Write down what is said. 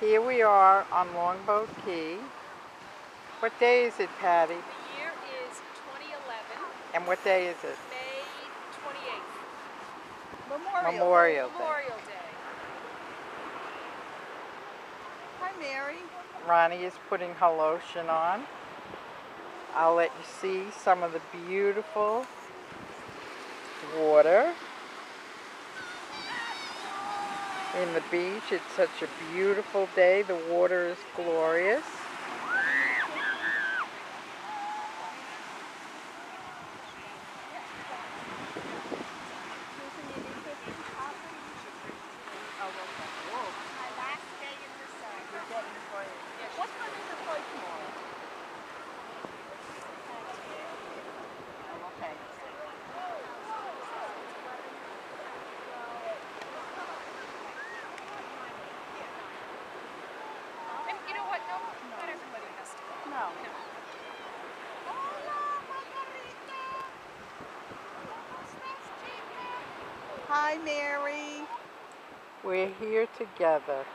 Here we are on Longboat Key. What day is it, Patty? The year is 2011. And what day is it? May 28th. Memorial Day. Memorial Day. Hi, Mary. Ronnie is putting her lotion on. I'll let you see some of the beautiful water in the beach. It's such a beautiful day. The water is glorious. What time is the flight tomorrow? Okay. And you know what? No, not everybody has to go. No. Hi, Mary. We're here together.